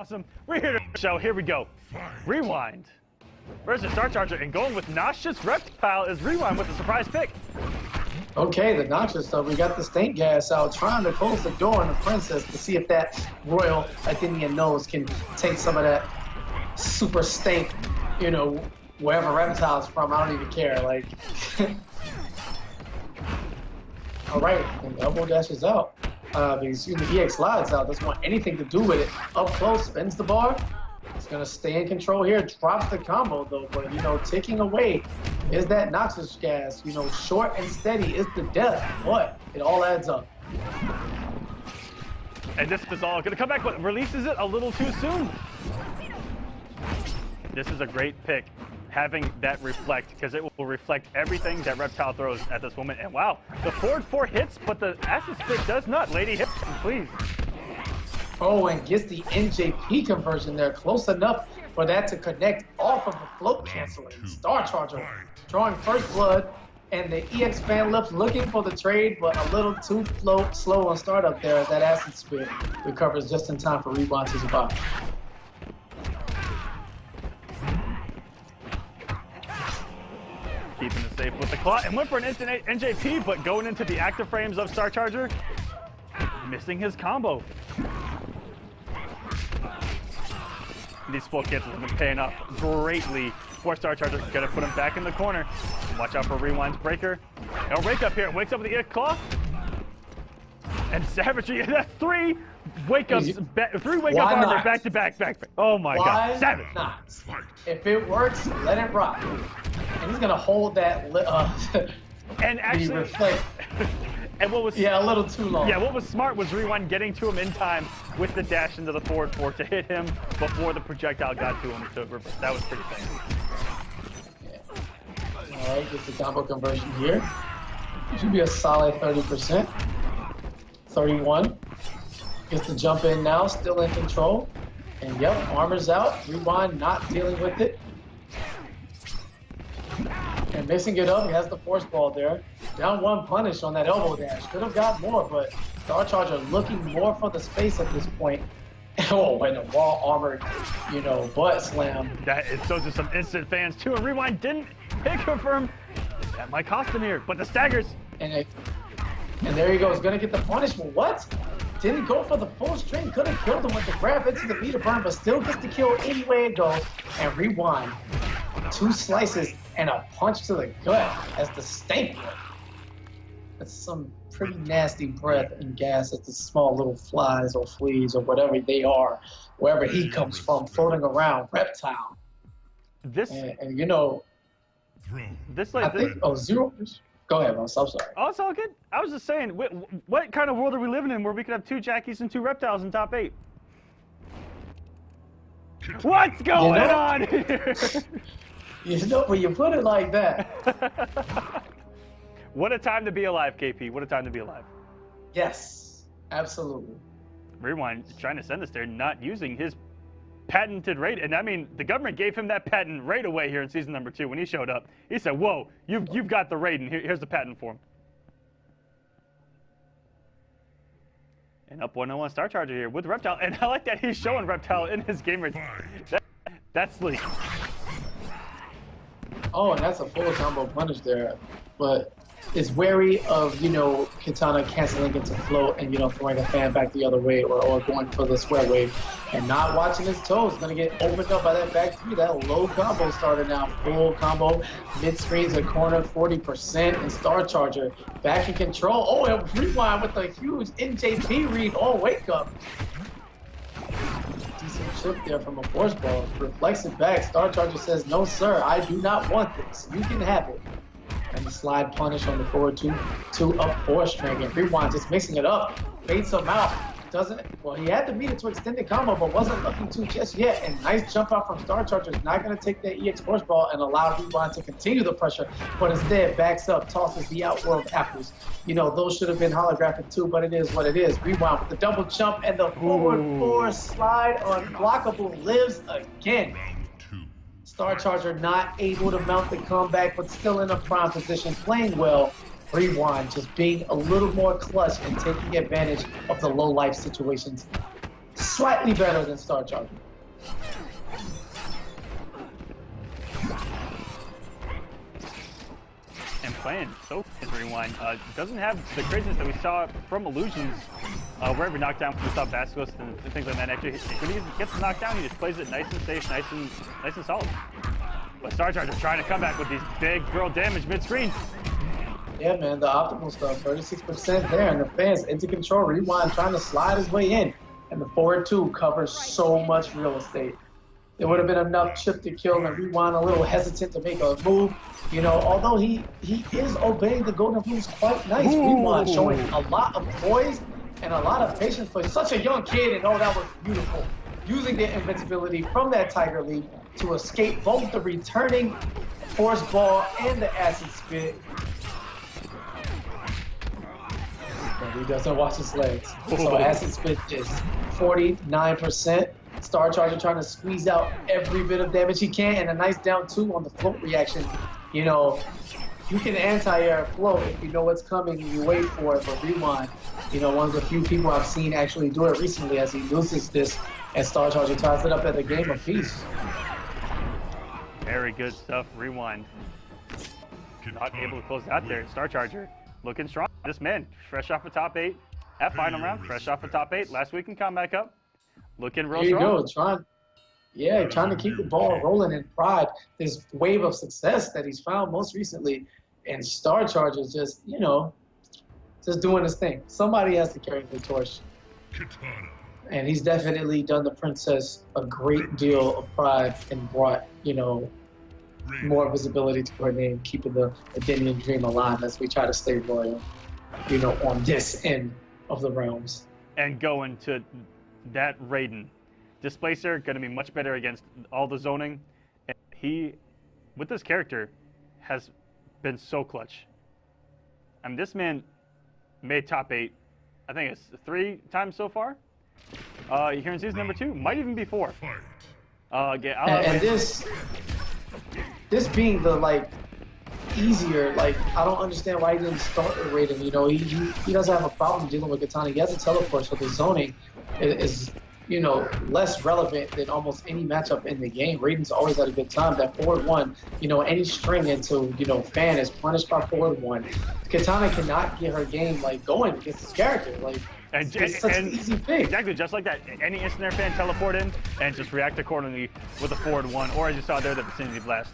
awesome. We're here to show. Here we go. Rewind versus Star Charger, and going with Noxious Reptile is Rewind with a surprise pick. Okay, the Noxious stuff. We got the stink gas out, trying to close the door on the Princess to see if that Royal Athenian nose can take some of that super stink, you know, wherever Reptile's from. I don't even care. Like, all right, and elbow dashes out. Excuse me, EX slides out. Doesn't want anything to do with it. Up close, spins the bar. He's gonna stay in control here. Drops the combo though, but you know, taking away is that Noxious gas. You know, short and steady is the death, but it all adds up. And this is all gonna come back, but releases it a little too soon. This is a great pick, having that reflect, because it will reflect everything that Reptile throws at this moment. And wow, the forward 4 hits, but the acid spit does not. Lady, hit, please. Oh, and gets the NJP conversion there, close enough for that to connect off of the float canceling. Star Charger drawing first blood, and the EX fan lift looking for the trade, but a little too slow on startup there as that acid spit recovers just in time for Rewind to survive. Keeping it safe with the claw, and went for an instant NJP, but going into the active frames of Star Charger, missing his combo. These full cancels have been paying off greatly for Star Charger. Gonna put him back in the corner. Watch out for Rewind's breaker. He'll wake up here. Wakes up with the EX claw. And savagery. That's 3 wake-ups. 3 wake-up armor back to back. Oh my God. Savage. Not? If it works, let it rock. And he's gonna hold that. And actually, reflect. And what was a little too long. Yeah, what was smart was Rewind getting to him in time with the dash into the forward 4 to hit him before the projectile got to him. That was pretty fancy. Yeah. All right, gets the combo conversion here. It should be a solid 30%. 31. Gets the jump in now, still in control. And yep, armor's out. Rewind not dealing with it. And mixing it up, he has the force ball there. Down 1 punish on that elbow dash. Could have got more, but Star Charger looking more for the space at this point. Oh, and a raw armored, you know, butt slam. That is those are some instant fans too. And Rewind didn't pick confirm. That might cost him here, but the staggers. And there he goes, gonna get the punishment. What? Didn't go for the full string. Could have killed him with the grab into the meter burn, but still gets the kill anyway it goes. And Rewind. 2 slices and a punch to the gut as the stank. That's some pretty nasty breath and gas as the small little flies or fleas or whatever they are, wherever he comes from, floating around. Reptile. This and you know, I think zero. Go ahead, Ross. I'm sorry. Oh, it's all good. I was just saying, what kind of world are we living in where we could have 2 Jackies and 2 Reptiles in top 8? What's going on here? You know, when you put it like that. What a time to be alive, KP. What a time to be alive. Yes, absolutely. Rewind trying to send us there, not using his patented raid. And I mean, the government gave him that patent right away here in season number 2 when he showed up. He said, whoa, you've got the raid, and here's the patent for him. And up 1-0 Star Charger here with Reptile. And I like that he's showing Reptile in his game raid. That's sleek. Oh, and that's a full combo punish there. But is wary of, you know, Katana canceling into float and, you know, throwing a fan back the other way or going for the square wave and not watching his toes. Going to get opened up by that back 3. That low combo started now. Full combo. Mid-screens at corner 40% and Star Charger back in control. Oh, and Rewind with a huge NJP read. Oh, wake up. Decent chip there from a force ball. Reflects it back. Star Charger says, no, sir, I do not want this. You can have it. And the slide punish on the forward 2 up 4 string. And Rewind just mixing it up. Baits him out. Well, he had to meet it to extended combo, but wasn't looking to just yet. And nice jump out from Star Charger. Not going to take that EX force ball and allow Rewind to continue the pressure, but instead backs up, tosses the outworld apples. You know, those should have been holographic too, but it is what it is. Rewind with the double jump and the forward 4 slide unblockable lives again. Star Charger not able to mount the comeback, but still in a prime position, playing well. Rewind just being a little more clutch and taking advantage of the low life situations. slightly better than Star Charger. And playing so his rewind doesn't have the craziness that we saw from Illusions, where every knockdown we saw Basilisk and things like that. Actually, when he gets knocked down, he just plays it nice and safe, nice and solid. But Star Charger trying to come back with these big girl damage mid-screen. Yeah, man, the optimal stuff, 36% there, and the fans into control. Rewind trying to slide his way in, and the forward 2 covers so much real estate. It would have been enough chip to kill, and Rewind a little hesitant to make a move. You know, although he is obeying the golden rules quite nice. Rewind showing a lot of poise and a lot of patience for such a young kid, and oh, that was beautiful. Using the invincibility from that Tiger Leap to escape both the returning force ball and the acid spit. But he doesn't watch his legs. So acid spit is 49%. Star Charger trying to squeeze out every bit of damage he can, and a nice down 2 on the float reaction. You know, you can anti-air float if you know what's coming and you wait for it, but Rewind, you know, one of the few people I've seen actually do it recently as he loses this, and Star Charger ties it up at the game of peace. Very good stuff, Rewind. Not able to close out there. Star Charger looking strong. This man, fresh off a top 8 at final round, fresh off a top 8 last week in Kombat Cup. Looking real strong. Trying to keep the ball rolling in Pride. This wave of success that he's found most recently, and Star Charger just, you know, just doing his thing. Somebody has to carry the torch. And he's definitely done the princess a great deal of pride and brought, you know, more visibility to her name, keeping the Adenian dream alive as we try to stay loyal, you know, on this end of the realms. And going to that Raiden. Displacer going to be much better against all the zoning. And he, with this character, has been so clutch. I mean, this man made top 8, I think it's 3 times so far. Here in season number 2, might even be 4. And this being the, like, easier, like, I don't understand why he didn't start with Raiden. You know, he doesn't have a problem dealing with Katana. He has a teleport, so the zoning is, you know, less relevant than almost any matchup in the game. Raiden's always had a good time. That forward 1, you know, any string into, you know, fan is punished by forward 1. Katana cannot get her game, like, going against this character. Like, it's such an easy thing. Exactly, just like that. Any instant air fan teleport in and just react accordingly with a forward 1, or as you saw there, the vicinity blast.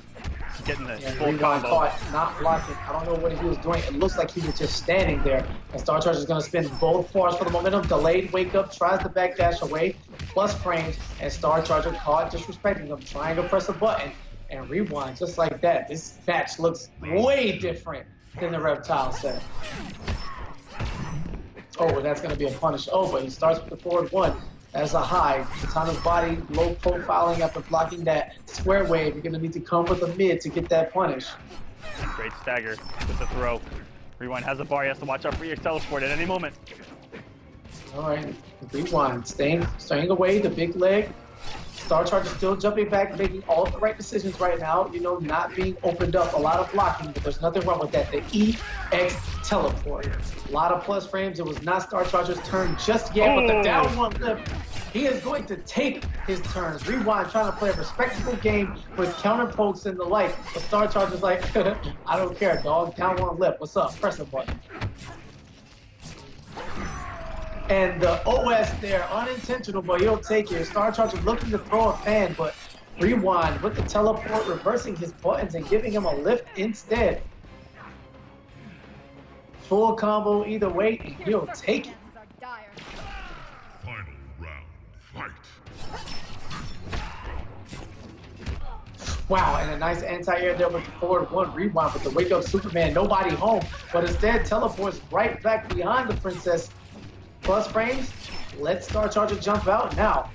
Getting the full combo. Caught, not blocking. I don't know what he was doing. It looks like he was just standing there. And Star Charger is going to spin both bars for the momentum. Delayed wake up, tries to backdash away, plus frames, and Star Charger caught, disrespecting him, trying to press a button and rewind just like that. This match looks way different than the Reptile set. Oh, that's going to be a punish. Oh, but he starts with the forward 1. That's a high. Katana's body low profiling after blocking that square wave. You're going to need to come with a mid to get that punish. Great stagger with the throw. Rewind has a bar. He has to watch out for EX teleport at any moment. All right. Rewind. Staying away. The big leg. Star Charger still jumping back, making all the right decisions right now. You know, not being opened up. A lot of blocking, but there's nothing wrong with that. The EX teleport. A lot of plus frames. It was not Star Charger's turn just yet, but the down 1 lip. He is going to take his turns. Rewind trying to play a respectable game with counter pokes and the like. But Star Charger's like, I don't care, dog. Down 1 lip. What's up? Press a button. And the OS there, unintentional, but he'll take it. Star Charger looking to throw a fan, but Rewind with the teleport, reversing his buttons and giving him a lift instead. Full combo either way, and he'll take it. Final round, fight. Wow, and a nice anti-air there with the forward 1 Rewind with the wake up Superman, nobody home, but instead teleports right back behind the princess. Plus frames, let Star Charger jump out now.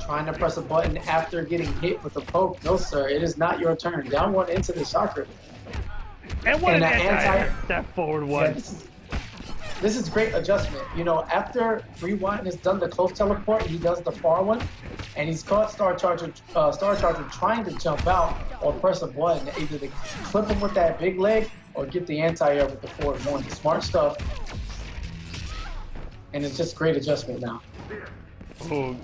Trying to press a button after getting hit with a poke. No, sir, it is not your turn. Down 1 into the shocker. And what an anti-air, that forward 1. Yeah, this is great adjustment. You know, after Rewind has done the close teleport, he does the far 1, and he's caught Star Charger trying to jump out or press a button, either to clip him with that big leg or get the anti-air with the forward 1. Smart stuff. And it's just great adjustment now. Ooh,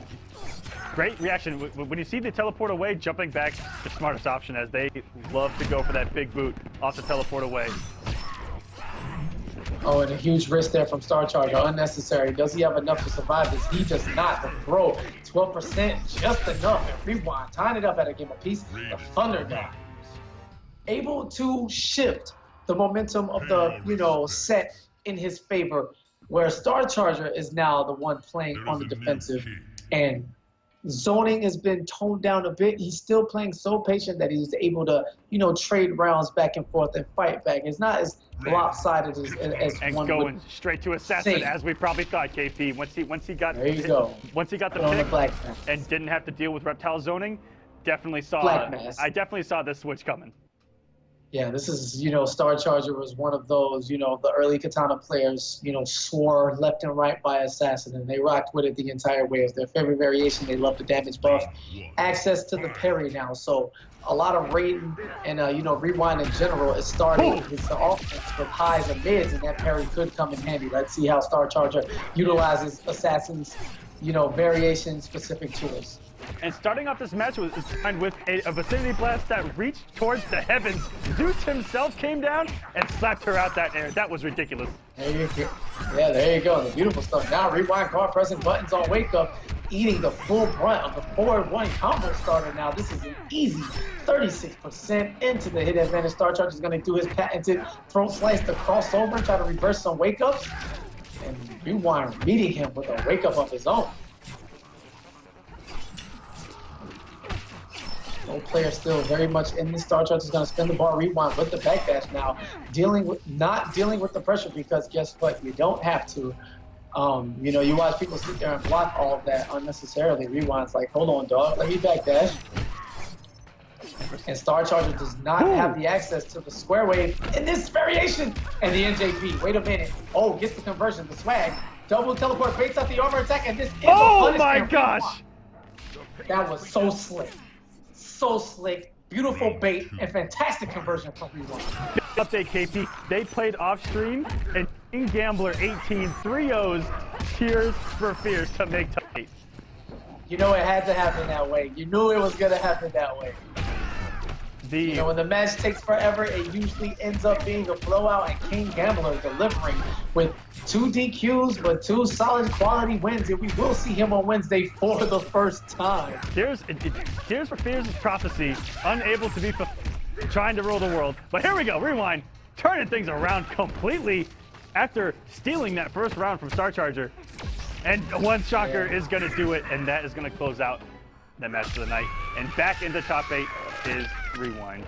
great reaction. When you see the teleport away, jumping back the smartest option, as they love to go for that big boot off the teleport away. Oh, and a huge risk there from Star Charger, unnecessary. Does he have enough to survive this? He does not. The throw, 12%, just enough. And Rewind, tying it up at a game apiece. The Thunder guy, able to shift the momentum of the, you know, set in his favor, where Star Charger is now the one playing on the defensive, and zoning has been toned down a bit. He's still playing so patient that he's able to, you know, trade rounds back and forth and fight back. It's not as lopsided as and one going would straight to assassin, think. as we probably thought. KP, once he got there you go. Once he got the Put on pick the black mask. and didn't have to deal with reptile zoning, definitely saw. Black mask. I definitely saw this switch coming. Yeah, this is, you know, Star Charger was one of those, you know, the early Katana players, you know, swore left and right by Assassin, and they rocked with it the entire way. It was their favorite variation. They love the damage buff. Access to the parry now. So a lot of Raiden and, you know, Rewind in general is starting his offense with highs and mids, and that parry could come in handy. Let's see how Star Charger utilizes Assassin's, you know, variation-specific tools. And starting off this match with a vicinity blast that reached towards the heavens. Zeus himself came down and slapped her out that air. That was ridiculous. There you go. Yeah, there you go. The beautiful stuff. Now Rewind card pressing buttons on Wake Up, eating the full brunt of the forward-1 combo starter. Now this is an easy 36% into the hit advantage. Star Charger is going to do his patented throat slice to cross over and try to reverse some Wake Ups. And Rewind meeting him with a Wake Up of his own. No player still very much in the Star Charger is going to spin the bar. Rewind with the backdash now, not dealing with the pressure, because guess what? You don't have to. You know, you watch people sit there and block all of that unnecessarily. Rewind's like, hold on, dog, let me backdash. And Star Charger does not have the access to the square wave in this variation. And the NJP, wait a minute. Oh, gets the conversion, the swag. Double teleport, baits out the armor attack, and this is oh my gosh! That was so slick. So slick, beautiful bait, and fantastic conversion from Rewind. Update, KP. They played off stream, and King Gambler 18 3-0's Tears for Fears to make top 8. You know it had to happen that way. You knew it was gonna happen that way. You know, when the match takes forever, it usually ends up being a blowout, and King Gambler delivering with 2 DQs, but 2 solid quality wins, and we will see him on Wednesday for the first time. Tears for Fears' prophecy, unable to be trying to rule the world. But here we go, Rewind, turning things around completely after stealing that first round from Star Charger. And one shocker is going to do it, and that is going to close out that match for the night. And back into top 8 is Rewind.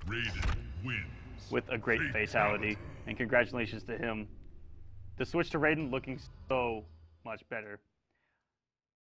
Raiden wins. With a great fatality, and congratulations to him. The switch to Raiden looking so much better.